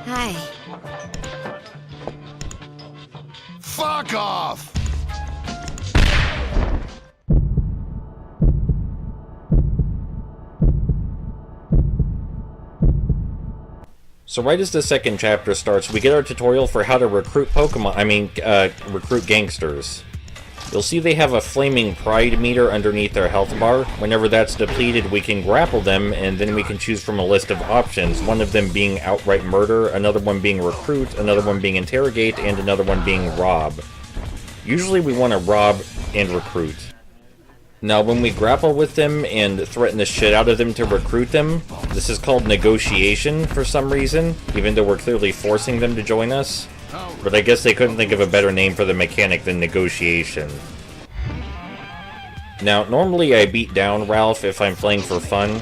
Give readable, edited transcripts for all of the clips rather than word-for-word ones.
Hi. Fuck off! So right as the second chapter starts, we get our tutorial for how to recruit recruit gangsters. You'll see they have a flaming pride meter underneath their health bar. Whenever that's depleted, we can grapple them, and then we can choose from a list of options, one of them being outright murder, another one being recruit, another one being interrogate, and another one being rob. Usually we want to rob and recruit. Now, when we grapple with them and threaten the shit out of them to recruit them, this is called negotiation for some reason, even though we're clearly forcing them to join us. But I guess they couldn't think of a better name for the mechanic than negotiation. Now, normally I beat down Ralph if I'm playing for fun,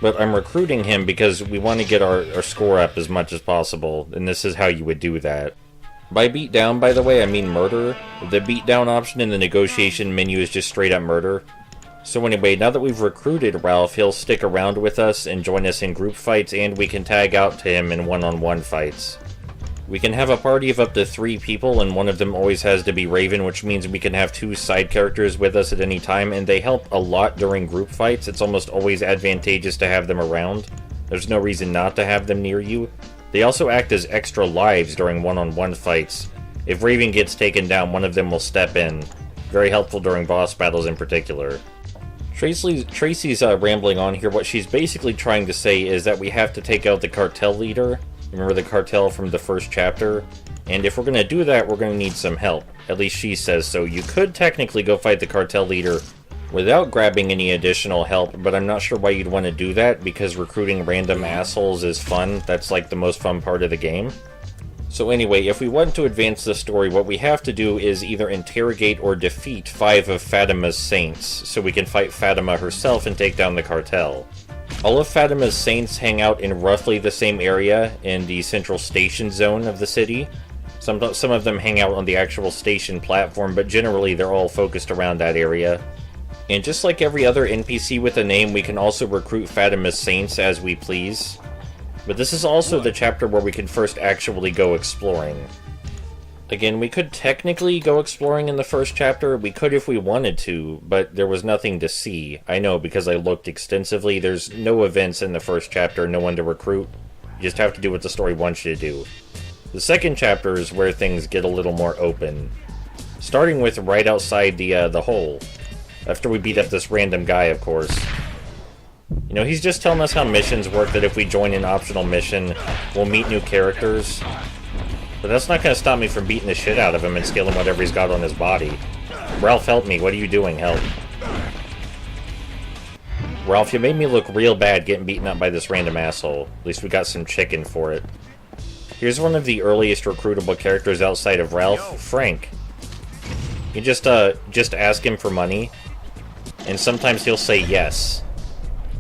but I'm recruiting him because we want to get our score up as much as possible, and this is how you would do that. By beat down, by the way, I mean murder. The beat down option in the negotiation menu is just straight up murder. So anyway, now that we've recruited Ralph, he'll stick around with us and join us in group fights, and we can tag out to him in one-on-one fights. We can have a party of up to 3 people, and one of them always has to be Raven, which means we can have 2 side characters with us at any time, and they help a lot during group fights. It's almost always advantageous to have them around. There's no reason not to have them near you. They also act as extra lives during one-on-one fights. If Raven gets taken down, one of them will step in. Very helpful during boss battles in particular. Tracy's rambling on here. What she's basically trying to say is that we have to take out the cartel leader. Remember the cartel from the first chapter? And if we're going to do that, we're going to need some help. At least she says so. You could technically go fight the cartel leader without grabbing any additional help, but I'm not sure why you'd want to do that, because recruiting random assholes is fun. That's like the most fun part of the game. So anyway, if we want to advance the story, what we have to do is either interrogate or defeat 5 of Fatima's saints, so we can fight Fatima herself and take down the cartel. All of Fatima's saints hang out in roughly the same area in the central station zone of the city. Some of them hang out on the actual station platform, but generally they're all focused around that area. And just like every other NPC with a name, we can also recruit Fatima's saints as we please. But this is also the chapter where we can first actually go exploring. Again, we could technically go exploring in the first chapter. We could if we wanted to, but there was nothing to see. I know, because I looked extensively. There's no events in the first chapter, no one to recruit. You just have to do what the story wants you to do. The second chapter is where things get a little more open. Starting with right outside the hole. After we beat up this random guy, of course. You know, he's just telling us how missions work, that if we join an optional mission, we'll meet new characters. But that's not going to stop me from beating the shit out of him and stealing whatever he's got on his body. Ralph, help me. What are you doing? Help. Ralph, you made me look real bad getting beaten up by this random asshole. At least we got some chicken for it. Here's one of the earliest recruitable characters outside of Ralph, Frank. You just ask him for money, and sometimes he'll say yes.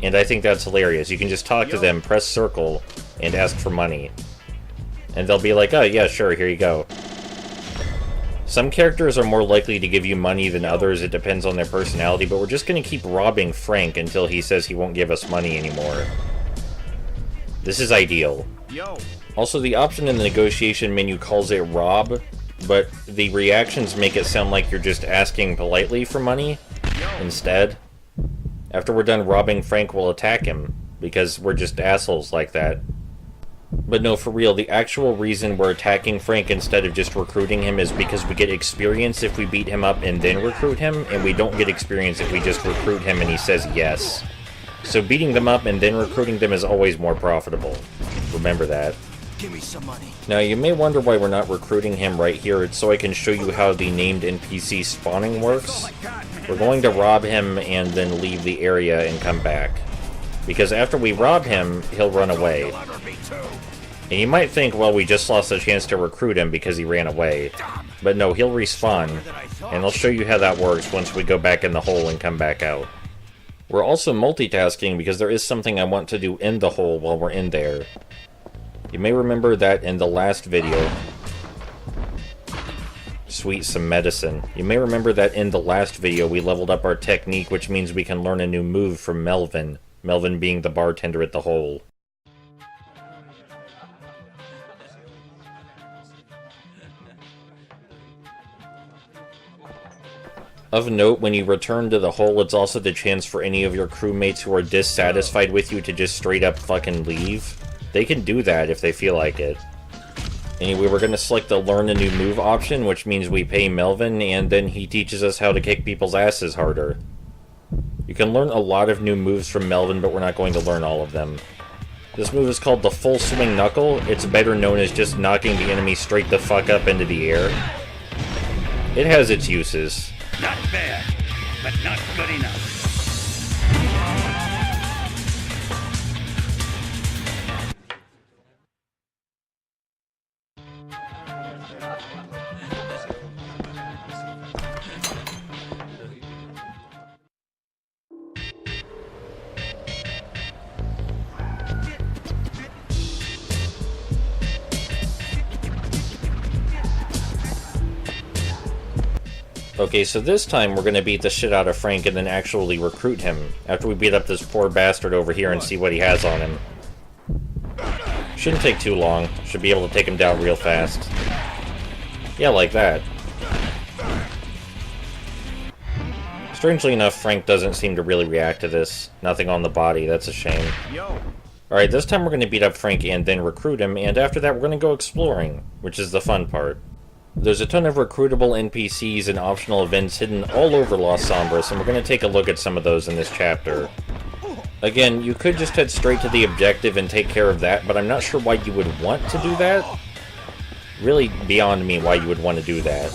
And I think that's hilarious. You can just talk to them, press circle, and ask for money. And they'll be like, oh yeah, sure, here you go. Some characters are more likely to give you money than others, it depends on their personality, but we're just going to keep robbing Frank until he says he won't give us money anymore. This is ideal. Also, the option in the negotiation menu calls it rob, but the reactions make it sound like you're just asking politely for money instead. After we're done robbing Frank, we'll attack him, because we're just assholes like that. But no, for real, the actual reason we're attacking Frank instead of just recruiting him is because we get experience if we beat him up and then recruit him, and we don't get experience if we just recruit him and he says yes. So beating them up and then recruiting them is always more profitable. Remember that. Give me some money. Now, you may wonder why we're not recruiting him right here. It's so I can show you how the named NPC spawning works. We're going to rob him and then leave the area and come back. Because after we rob him, he'll run away. And you might think, well, we just lost a chance to recruit him because he ran away. But no, he'll respawn. And I'll show you how that works once we go back in the hole and come back out. We're also multitasking because there is something I want to do in the hole while we're in there. You may remember that in the last video... Sweet, some medicine. You may remember that in the last video we leveled up our technique, which means we can learn a new move from Melvin. Melvin being the bartender at the hole. Of note, when you return to the hole, it's also the chance for any of your crewmates who are dissatisfied with you to just straight up fucking leave. They can do that if they feel like it. Anyway, we're gonna select the learn a new move option, which means we pay Melvin, and then he teaches us how to kick people's asses harder. You can learn a lot of new moves from Melvin, but we're not going to learn all of them. This move is called the full swing knuckle. It's better known as just knocking the enemy straight the fuck up into the air. It has its uses. Not bad, but not good enough. Okay, so this time we're gonna beat the shit out of Frank and then actually recruit him, after we beat up this poor bastard over here and see what he has on him. Shouldn't take too long. Should be able to take him down real fast. Yeah, like that. Strangely enough, Frank doesn't seem to really react to this. Nothing on the body, that's a shame. Alright, this time we're gonna beat up Frank and then recruit him, and after that we're gonna go exploring, which is the fun part. There's a ton of recruitable NPCs and optional events hidden all over Los Sombras, and we're going to take a look at some of those in this chapter. Again, you could just head straight to the objective and take care of that, but I'm not sure why you would want to do that. Really beyond me why you would want to do that.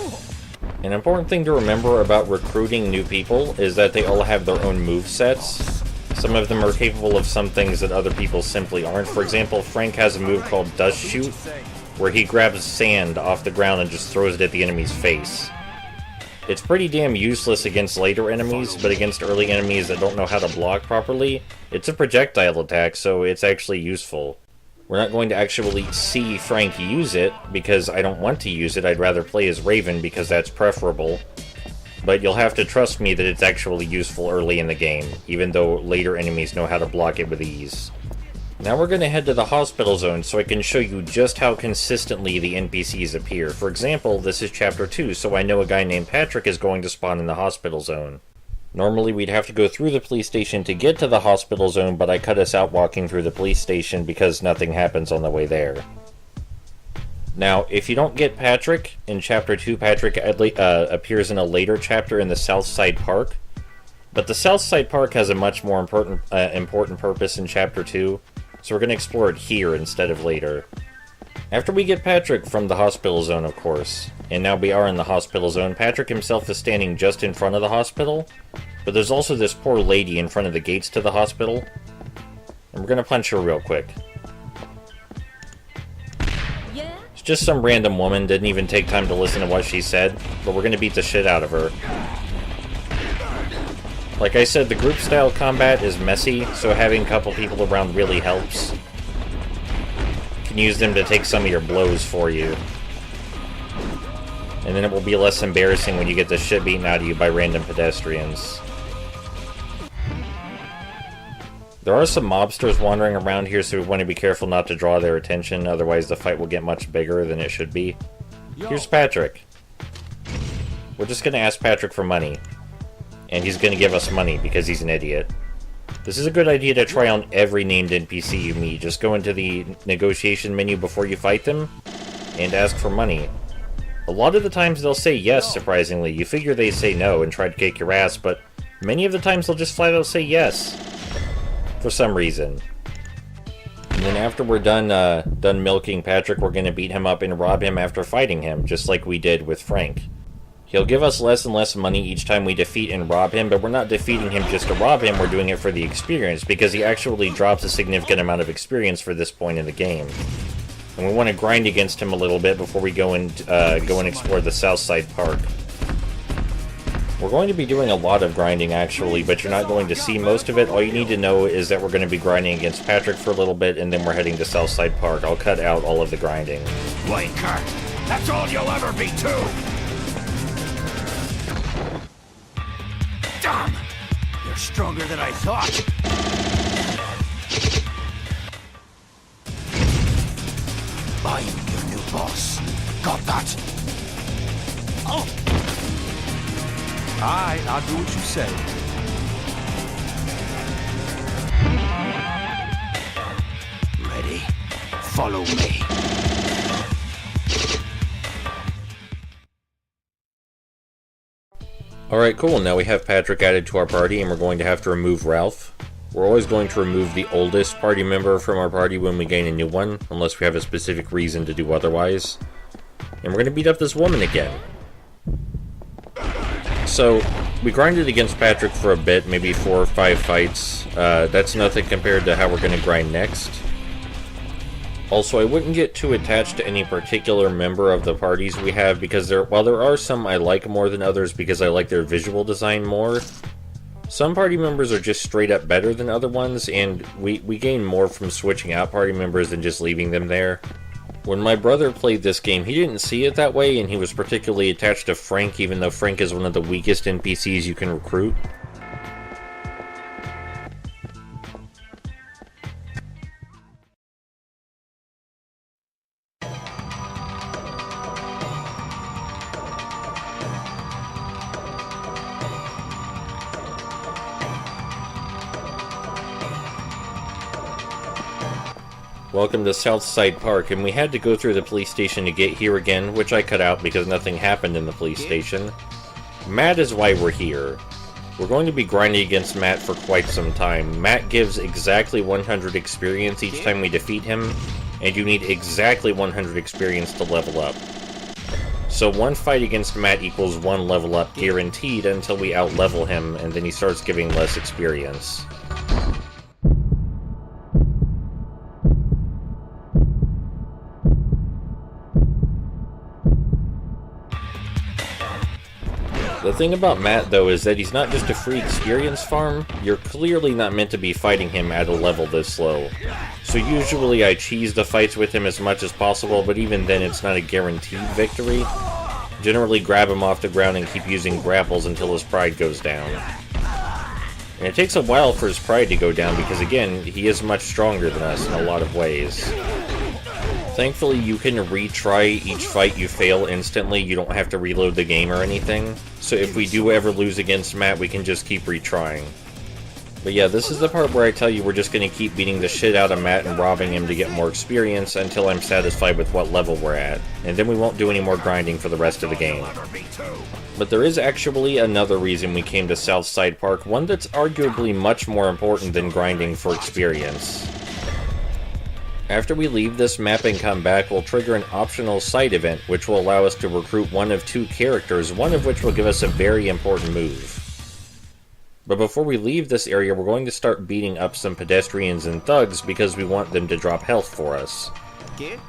An important thing to remember about recruiting new people is that they all have their own movesets. Some of them are capable of some things that other people simply aren't. For example, Frank has a move called Dust Shoot, where he grabs sand off the ground and just throws it at the enemy's face. It's pretty damn useless against later enemies, but against early enemies that don't know how to block properly, it's a projectile attack, so it's actually useful. We're not going to actually see Frank use it, because I don't want to use it. I'd rather play as Raven, because that's preferable. But you'll have to trust me that it's actually useful early in the game, even though later enemies know how to block it with ease. Now we're going to head to the hospital zone so I can show you just how consistently the NPCs appear. For example, this is chapter 2, so I know a guy named Patrick is going to spawn in the hospital zone. Normally we'd have to go through the police station to get to the hospital zone, but I cut us out walking through the police station because nothing happens on the way there. Now, if you don't get Patrick, in chapter 2 Patrick appears in a later chapter in the Southside Park, but the Southside Park has a much more important purpose in chapter 2, so we're going to explore it here instead of later. After we get Patrick from the hospital zone, of course, and now we are in the hospital zone, Patrick himself is standing just in front of the hospital, but there's also this poor lady in front of the gates to the hospital, and we're going to punch her real quick. Yeah? It's just some random woman, didn't even take time to listen to what she said, but we're going to beat the shit out of her. Like I said, the group-style combat is messy, so having a couple people around really helps. You can use them to take some of your blows for you. And then it will be less embarrassing when you get the shit beaten out of you by random pedestrians. There are some mobsters wandering around here, so we want to be careful not to draw their attention, otherwise the fight will get much bigger than it should be. Here's Patrick. We're just going to ask Patrick for money. And he's going to give us money because he's an idiot. This is a good idea to try on every named NPC you meet. Just go into the negotiation menu before you fight them, and ask for money. A lot of the times they'll say yes, surprisingly. You figure they say no and try to kick your ass, but many of the times they'll just flat out say yes. For some reason. And then after we're done milking Patrick, we're going to beat him up and rob him after fighting him, just like we did with Frank. He'll give us less and less money each time we defeat and rob him, but we're not defeating him just to rob him, we're doing it for the experience, because he actually drops a significant amount of experience for this point in the game. And we want to grind against him a little bit before we go and explore the Southside Park. We're going to be doing a lot of grinding, actually, but you're not going to see most of it. All you need to know is that we're going to be grinding against Patrick for a little bit, and then we're heading to Southside Park. I'll cut out all of the grinding. Blinker! That's all you'll ever be, too! Damn! You're stronger than I thought. I'm your new boss. Got that? Oh! I I'll do what you say. Ready? Follow me. Alright, cool. Now we have Patrick added to our party, and we're going to have to remove Ralph. We're always going to remove the oldest party member from our party when we gain a new one, unless we have a specific reason to do otherwise. And we're going to beat up this woman again. So, we grinded against Patrick for a bit, maybe 4 or 5 fights. That's nothing compared to how we're going to grind next. Also, I wouldn't get too attached to any particular member of the parties we have, because while there are some I like more than others because I like their visual design more, some party members are just straight up better than other ones, and we gain more from switching out party members than just leaving them there. When my brother played this game, he didn't see it that way, and he was particularly attached to Frank, even though Frank is one of the weakest NPCs you can recruit. Welcome to Southside Park, and we had to go through the police station to get here again, which I cut out because nothing happened in the police station. Matt is why we're here. We're going to be grinding against Matt for quite some time. Matt gives exactly 100 experience each time we defeat him, and you need exactly 100 experience to level up. So one fight against Matt equals 1 level up guaranteed until we out-level him, and then he starts giving less experience. The thing about Matt, though, is that he's not just a free experience farm. You're clearly not meant to be fighting him at a level this low. So usually I cheese the fights with him as much as possible, but even then it's not a guaranteed victory. Generally grab him off the ground and keep using grapples until his pride goes down. And it takes a while for his pride to go down because, again, he is much stronger than us in a lot of ways. Thankfully, you can retry each fight you fail instantly. You don't have to reload the game or anything. So if we do ever lose against Matt, we can just keep retrying. But yeah, this is the part where I tell you we're just going to keep beating the shit out of Matt and robbing him to get more experience until I'm satisfied with what level we're at. And then we won't do any more grinding for the rest of the game. But there is actually another reason we came to Southside Park, one that's arguably much more important than grinding for experience. After we leave this map and come back, we'll trigger an optional side event, which will allow us to recruit one of 2 characters, one of which will give us a very important move. But before we leave this area, we're going to start beating up some pedestrians and thugs because we want them to drop health for us.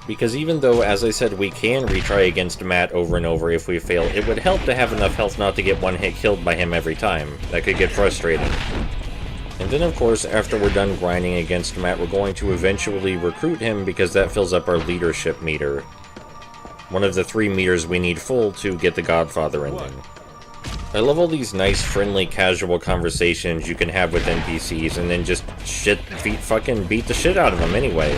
Because even though, as I said, we can retry against Matt over and over if we fail, it would help to have enough health not to get one hit killed by him every time. That could get frustrating. And then, of course, after we're done grinding against Matt, we're going to eventually recruit him because that fills up our leadership meter. One of the 3 meters we need full to get the Godfather ending. I love all these nice, friendly, casual conversations you can have with NPCs and then just fucking beat the shit out of them anyway.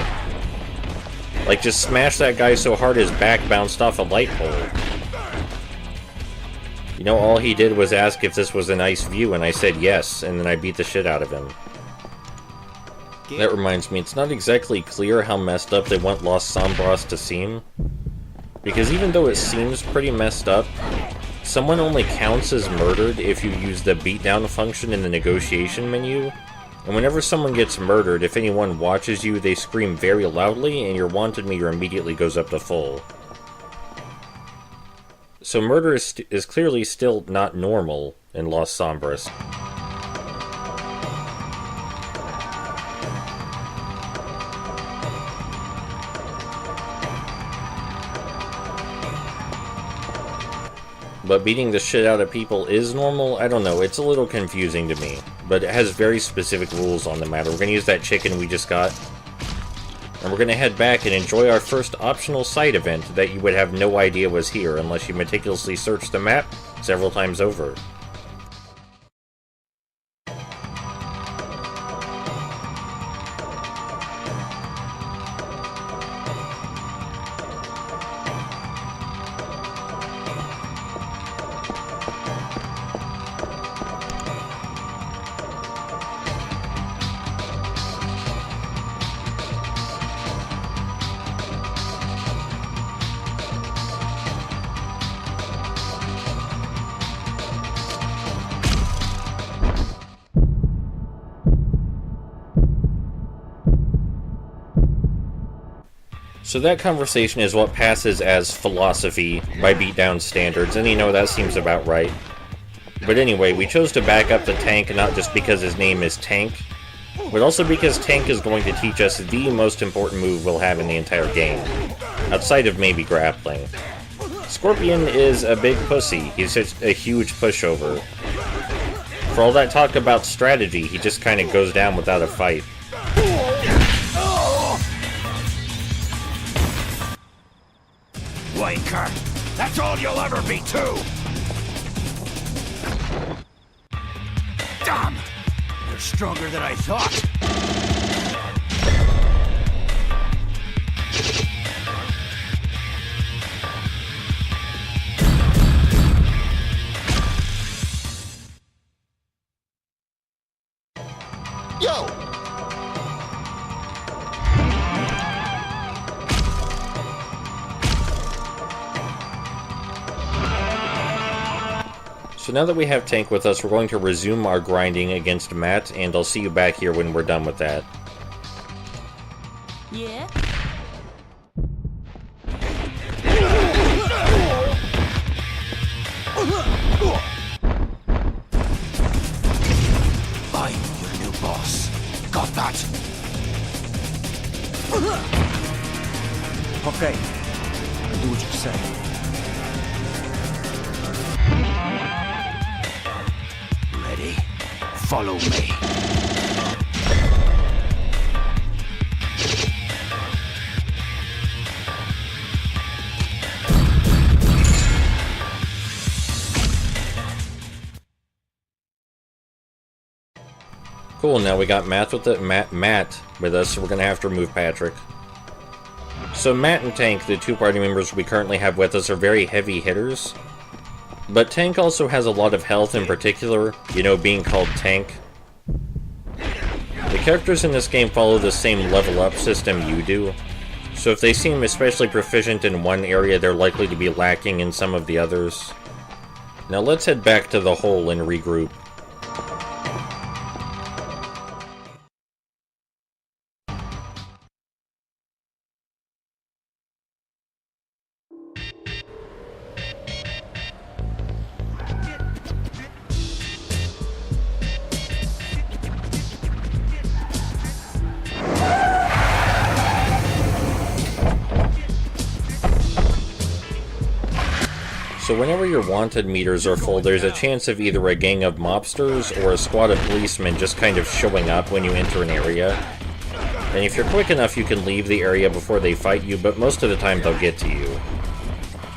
Like, just smash that guy so hard his back bounced off a light pole. You know, all he did was ask if this was a nice view, and I said yes, and then I beat the shit out of him. That reminds me, it's not exactly clear how messed up they want Los Sombras to seem. Because even though it seems pretty messed up, someone only counts as murdered if you use the beatdown function in the negotiation menu. And whenever someone gets murdered, if anyone watches you, they scream very loudly, and your wanted meter immediately goes up to full. So murder is clearly still not normal in Los Sombras. But beating the shit out of people is normal? I don't know, it's a little confusing to me. But it has very specific rules on the matter. We're going to use that chicken we just got. And we're going to head back and enjoy our first optional side event that you would have no idea was here unless you meticulously search the map several times over. So that conversation is what passes as philosophy by beatdown standards, and that seems about right. But anyway, we chose to back up the tank not just because his name is Tank, but also because Tank is going to teach us the most important move we'll have in the entire game, outside of maybe grappling. Scorpion is a big pussy. He's just a huge pushover. For all that talk about strategy, he just kind of goes down without a fight. Wanker! That's all you'll ever be, too! Damn! You're stronger than I thought! Yo! So now that we have Tank with us, we're going to resume our grinding against Matt, and I'll see you back here when we're done with that. Yeah? I'm your new boss. Got that? Okay. I'll do what you say. Ready? Follow me. Cool, now we got Matt with us, so we're gonna have to remove Patrick. So Matt and Tank, the two party members we currently have with us, are very heavy hitters. But Tank also has a lot of health in particular, being called Tank. The characters in this game follow the same level up system you do, so if they seem especially proficient in one area, they're likely to be lacking in some of the others. Now let's head back to the hole and regroup. So whenever your wanted meters are full, there's a chance of either a gang of mobsters or a squad of policemen just kind of showing up when you enter an area. And if you're quick enough, you can leave the area before they fight you, but most of the time they'll get to you.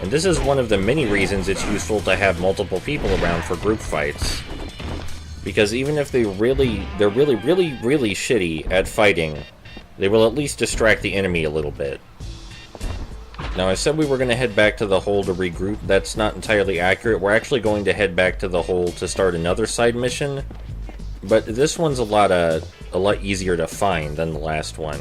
And this is one of the many reasons it's useful to have multiple people around for group fights. Because even if they're really shitty at fighting, they will at least distract the enemy a little bit. Now, I said we were going to head back to the hole to regroup. That's not entirely accurate. We're actually going to head back to the hole to start another side mission. But this one's a lot easier to find than the last one.